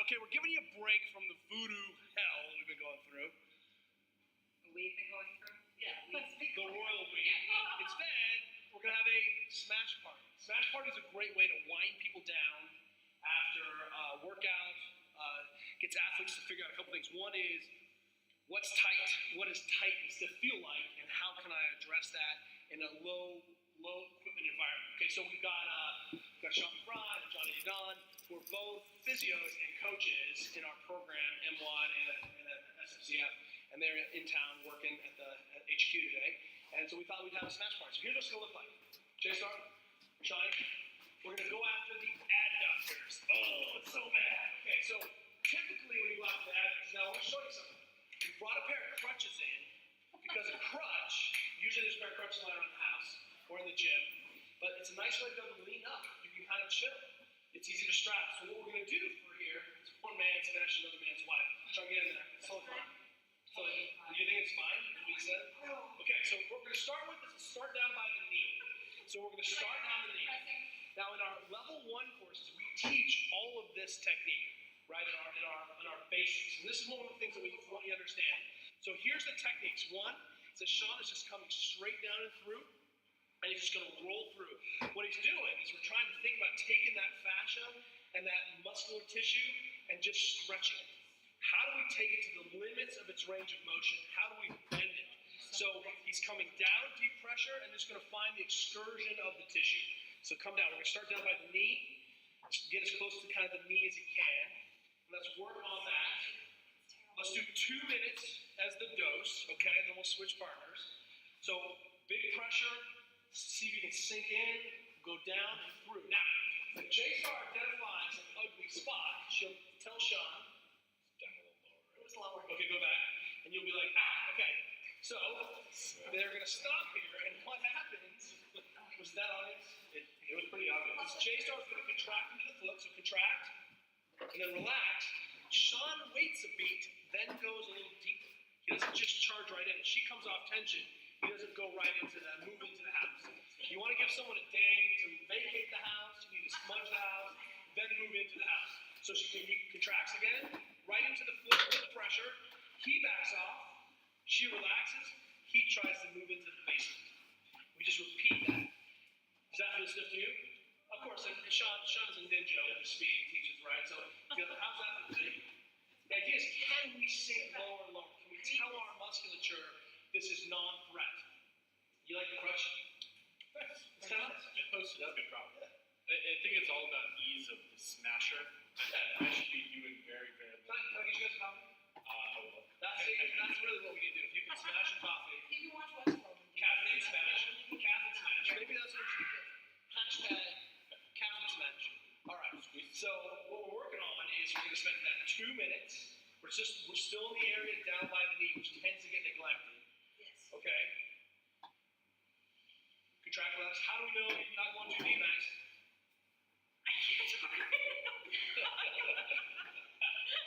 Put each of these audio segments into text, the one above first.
okay, we're giving you a break from the voodoo hell we've been going through. We've been going through? Yeah, the royal week. Instead, we're going to have a smash party. Smash party is a great way to wind people down after a workout. Gets athletes to figure out a couple things. One is, what's tight? What does tightness feel like? And how can I address that in a low equipment environment? Okay, so we've got Sean McBride and Johnny Don, who are both physios and coaches in our program, M1 and at SFCF. And they're in town working at HQ today. And so we thought we'd have a smash party. So here's what it's going to look like. J-Star, Shine, we're going to go after the adductors. Oh, it's so bad. Okay, so typically when you go after the adductors, now I want to show you something. We brought a pair of crutches in because a crutch, usually there's a pair of crutches lying around the house or in the gym, but it's a nice way to be able to lean up. You can kind of chill. It's easy to strap. So what we're going to do for here is one man's finish, another man's wife. Try to get in there. It's so fun. So, do you think it's fine? What you said? Okay, so what we're going to start with is start down by the knee. So we're going to start down the knee. Now in our level 1 courses, we teach all of this technique, right, in our basics. And this is one of the things that we want you to understand. So here's the techniques. One is that Sean is just coming straight down and through, and he's just going to roll through. What he's doing is we're trying to think about taking that fascia and that muscular tissue and just stretching it. How do we take it to the limits of its range of motion? How do we bend it? So he's coming down, deep pressure, and just going to find the excursion of the tissue. So come down. We're going to start down by the knee. Get as close to kind of the knee as you can. And let's work on that. Let's do 2 minutes as the dose, okay? And then we'll switch partners. So big pressure. See if you can sink in, go down and through. Now, if J-Star identifies an ugly spot, she'll tell Sean, okay, go back, and you'll be like, okay. So, they're going to stop here, and what happens, was that obvious? It was pretty obvious. J-Star's going to contract into the foot, so contract, and then relax. Sean waits a beat, then goes a little deeper. He doesn't just charge right in. She comes off tension. He doesn't go right into that, move into the house. You want to give someone a day to vacate the house, you need to smudge the house, then move into the house. So she contracts again, right into the foot with pressure. He backs off. She relaxes. He tries to move into the basement. We just repeat that. Does that feel stiff to you? Of course, and Sean is a ninja with the speed he teaches, right? So how's that for you? The idea is, can we sink lower and lower? Can we tell our musculature this is non-threat? You like the crutch? It's kind of nice. It posted up. Good problem. I think it's all about ease of the smasher. I should be doing very, very little. Can I get you guys a coffee? I will. That's really what we need to do. If you can smash some coffee. You can watch Westworld. Caffeine smash. Caffeine smash. Maybe that's what you should do. Hashtag caffeine smash. All right. So what we're working on is we're going to spend that 2 minutes. We're still in the area down by the knee, which tends to get neglected. Yes. Okay. Contract relax. How do we know you're not going too deep, Max? I can't talk right now.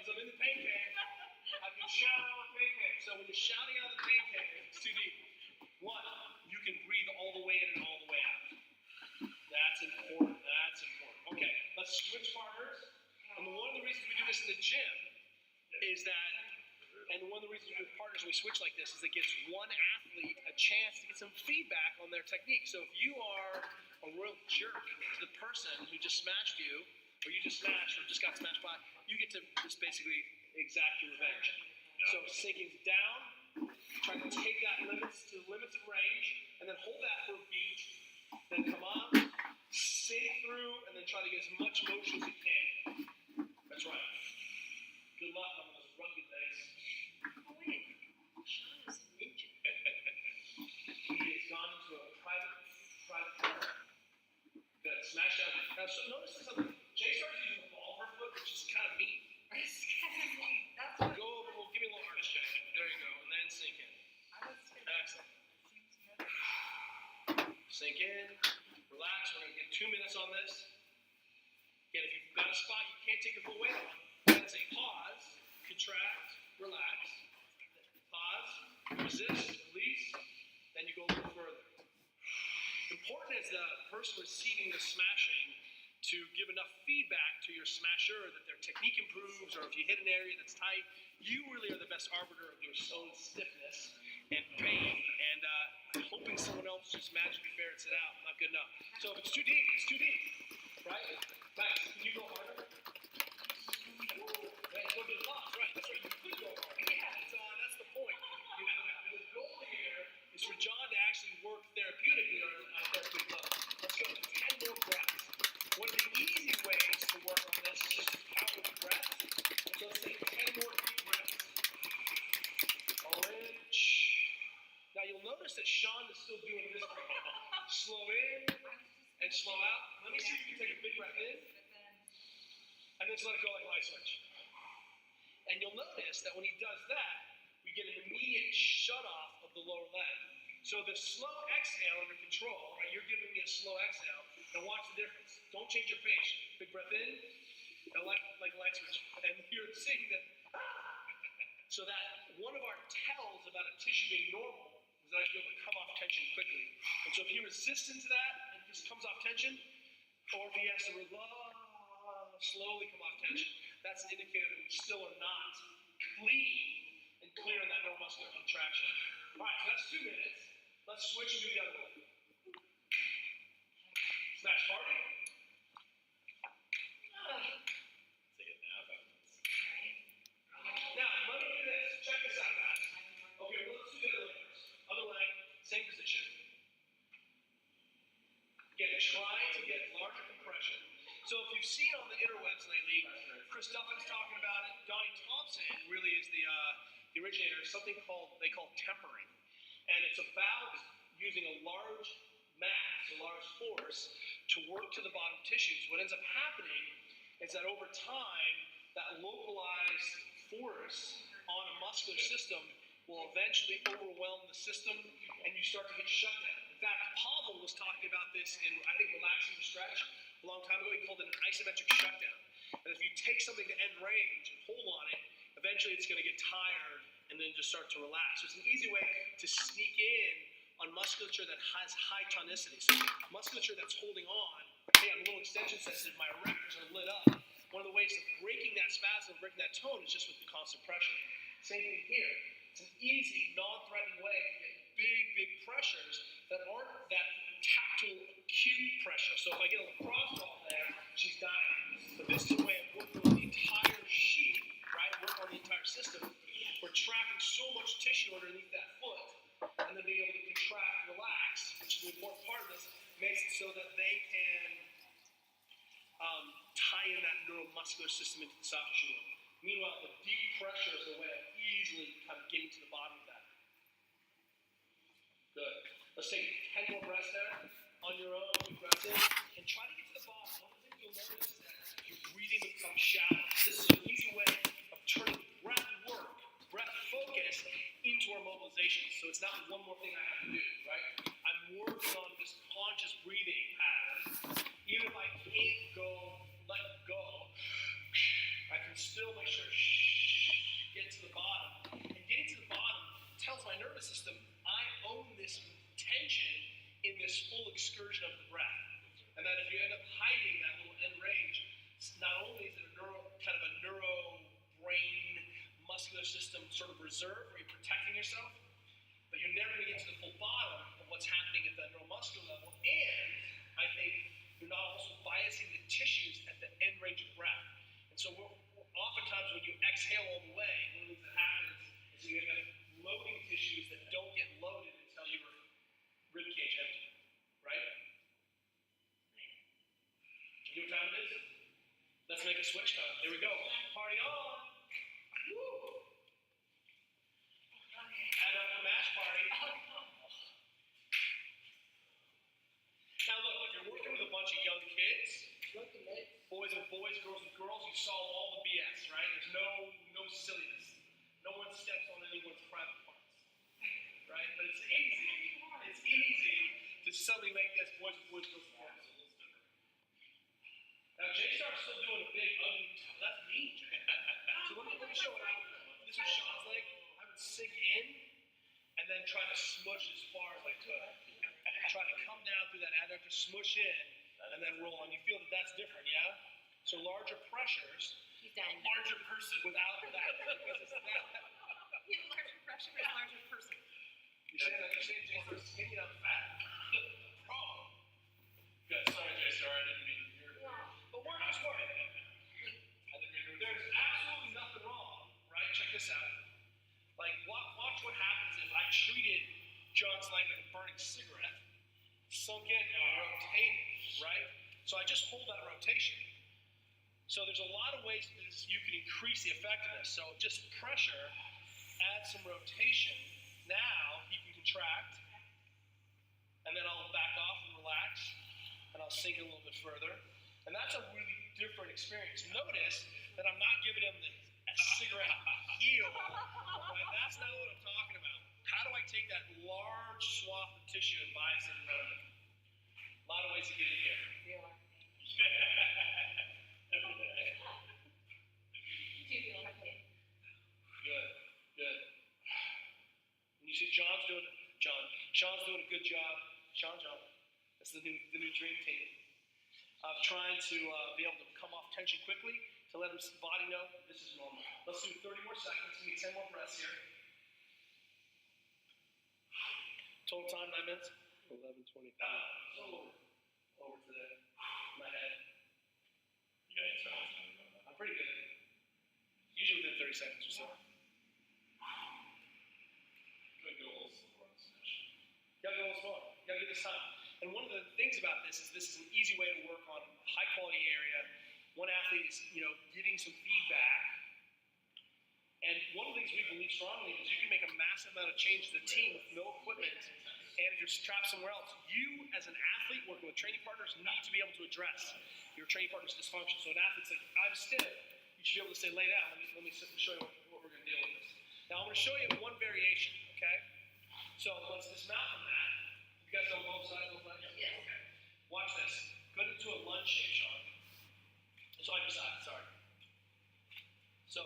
Because I'm in the pain cave. I can shout out the pain cave. So when you're shouting out the pain cave, it's too deep. One, you can breathe all the way in and all the way out. That's important. Okay, let's switch partners. And one of the reasons we do this in the gym is that, and one of the reasons with partners we switch like this is it gives one athlete a chance to get some feedback on their technique. So if you are a real jerk to the person who just smashed you, or you just smashed or just got smashed by, you get to just basically exact your revenge. So sinking down, trying to take that to the limits of range, and then hold that for a beat. Then come up, sink through, and then try to get as much motion as you can. That's right. Good luck on those rugged days. Oh wait, Sean is a ninja. He has gone into a private corner. Good. Smash down. Now, so notice something. J-Star's using the ball of her foot, which is kind of mean. That's what Go over. Well, give me a little artist check. There you go. And then sink in. Excellent. Sink in. Relax. We're going to get 2 minutes on this. Again, if you've got a spot you can't take your full weight on, then say pause, contract, relax. Pause, resist, release. Then you go a little further. Important is the person receiving the smashing to give enough feedback to your smasher that their technique improves, or if you hit an area that's tight, you really are the best arbiter of your own stiffness and pain, and hoping someone else just magically ferrets it out, not good enough. So if it's too deep, it's too deep, right? Max, can you go harder? Right, go to the box, right, that's right, you could go harder. Yeah, that's the point. The goal here is for John to actually work therapeutically on a therapeutic level. Let's go to 10 more breaths. One of the easy ways to work on this is just to count with breath. So let's take 10 more deep breaths. All in. Now you'll notice that Sean is still doing this thing. Slow in and slow out. Let me see if you can take a big breath in and then just let it go like a light switch. And you'll notice that when he does that, we get an immediate shut off of the lower leg. So the slow exhale under control, right? You're giving me a slow exhale. Now watch the difference. Don't change your pace. Big breath in, and like a light switch. And you're seeing that. So that one of our tells about a tissue being normal is that I should be able to come off tension quickly. And so if he resists into that and just comes off tension, or if he has to slowly come off tension, that's an indicator that we still are not clean and clear in that neuromuscular contraction. All right, so that's 2 minutes. Let's switch and do the other one. Smash party. Take a nap afterwards. Now, let me do this. Check this out, guys. Okay, well, let's do the other leg first. Other leg, same position. Again, try to get larger compression. So if you've seen on the interwebs lately, Chris Duffin's talking about it. Donnie Thompson really is the originator of something they call tempering. And it's about using a large mass, a large force, to work to the bottom tissues. What ends up happening is that over time, that localized force on a muscular system will eventually overwhelm the system, and you start to get shut down. In fact, Pavel was talking about this in, I think, Relaxing the Stretch a long time ago. He called it an isometric shutdown. And if you take something to end range and hold on it, eventually it's going to get tired and then just start to relax. So it's an easy way to sneak in on musculature that has high tonicity. So musculature that's holding on, hey, I'm a little extension sensitive, my erectors are lit up. One of the ways of breaking that spasm, breaking that tone, is just with the constant pressure. Same thing here. It's an easy, non-threatening way to get big pressures that aren't that tactile, acute pressure. So if I get a lacrosse ball there, she's dying. But this is a way of working on the entire sheet, right? Working on the entire system. We're trapping so much tissue underneath that foot, and then being able to contract, relax, which is an important part of this, makes it so that they can tie in that neuromuscular system into the soft tissue. Meanwhile, the deep pressure is a way of easily kind of getting to the bottom of that. Good. Let's take 10 more breaths there. On your own, deep breaths in, and try to get to the bottom. One of the things you'll notice is that your breathing becomes shallow. This is an easy way of turning breath work, breath focus, into our mobilization. So it's not one more thing I have to do, right? I'm working on this conscious breathing pattern. Even if I can't let go, I can still make sure get to the bottom. And getting to the bottom tells my nervous system I own this tension in this full excursion of the breath. And that if you end up hiding that little end range, not only is it kind of a neuro-brain muscular system sort of reserve where you're protecting yourself, but you're never going to get to the full bottom of what's happening at that neuromuscular level. And I think you're not also biasing the tissues at the end range of breath. And so oftentimes when you exhale all the way, one of the things that happens is you end up loading tissues that don't get loaded until your ribcage empty, right? You know what time it is? Let's make a switch time. Here we go. Party on! Woo! Adductor mash party. Now look, if you're working with a bunch of young kids, boys with boys, girls with girls, you solve all the BS, right? There's no silliness. No one steps on anyone's private parts, right? But it's easy to suddenly make this boys with boys, girls with girls. Now J-Star's still doing a big ugly, that's mean, Jay. So let me show what I would do. This was Sean's leg. I would sink in and then try to smush as far as I could. Try to come down through that adductor, smush in, and then roll, and you feel that that's different, yeah? So larger pressures He's dying. Larger person. without that, because it's that. You have larger pressure and larger person. You're saying Jason's skinny, I'm fat? Problem. Good. Sorry, Jay. Sorry, I didn't mean to hear. But work is work. I didn't mean to. There's absolutely nothing wrong, right? Check this out. Like, watch what happens if I treated John's leg like a burning cigarette, sunk in and rotated, right? So I just hold that rotation. So there's a lot of ways that you can increase the effectiveness. So just pressure, add some rotation. Now he can contract, and then I'll back off and relax, and I'll sink it a little bit further. And that's a really different experience. Notice that I'm not giving him the cigarette heel. Right? That's not what I'm talking about. How do I take that large swath of tissue and bias it around it? A lot of ways to get in here. Every day. You do feel like pain. Good. Good. And you see Sean's doing a good job. John, that's the new dream team of trying to be able to come off tension quickly to let his body know this is normal. Let's do 30 more seconds. Give me 10 more breaths here. Total time 9 minutes. 11:25. Over today. My head. You got answer on that. I'm pretty good. Usually within 30 seconds or so. Could go a little slower on the smash. You gotta go a little slower. You gotta get this time. And one of the things about this is an easy way to work on a high quality area. One athlete is, getting some feedback. And one of the things we believe strongly is you can make a massive amount of change to the team with no equipment. And if you're trapped somewhere else, you as an athlete working with training partners need to be able to address your training partner's dysfunction. So an athlete's like, I'm stiff. You should be able to say, lay down. Let me show you what we're going to deal with this. Now I'm going to show you one variation, okay? So let's dismount from that. You guys on both sides of the leg? Yes. Okay. Watch this. Go into a lunge shape, Sean. It's on your side, sorry. So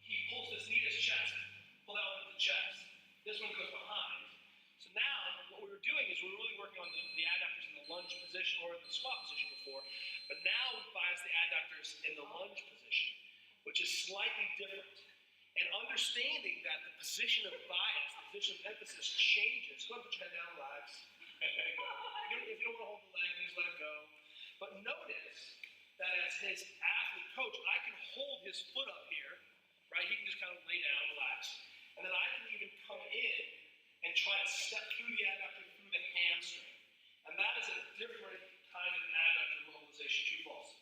he pulls this knee to his chest. Pull that one to the chest. This one goes behind. So now what we were doing is we're really working on the adductors in the lunge position or the squat position before. But now we bias the adductors in the lunge position, which is slightly different. And understanding that the position of bias, the position of emphasis changes. Go ahead and put your head down, relax. If you don't want to hold the leg, just let it go. But notice that as his athlete coach, I can hold his foot up here, right? He can just kind of lay down, relax. And then I can even come in and try to step through the adductor through the hamstring. And that is a different kind of adductor mobilization. True, false?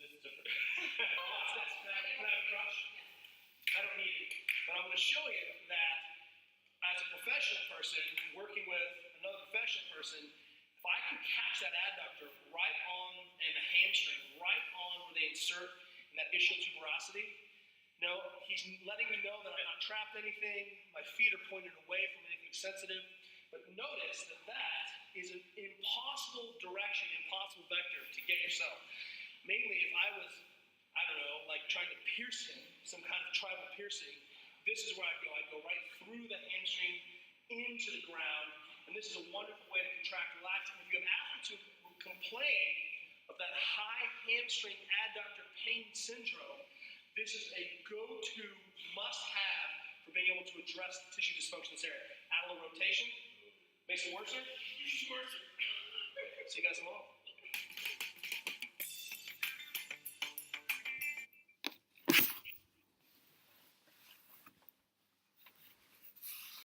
This is different. Watch this. Can I have a crush? I don't need it. But I'm going to show you that as a professional person working with another professional person, if I can catch that adductor right on and the hamstring, right on where they insert in that ischial tuberosity, he's letting me know that I'm not trapped anything, my feet are pointed away from anything sensitive. But notice that that is an impossible direction, impossible vector to get yourself. Mainly if I was, trying to pierce him, some kind of tribal piercing, this is where I'd go. I'd go right through the hamstring into the ground. And this is a wonderful way to contract, relax. And if you have athletes who complain of that high hamstring adductor pain syndrome, this is a go-to must-have for being able to address tissue dysfunction in this area. Add a little rotation. Makes it worse. See you guys tomorrow.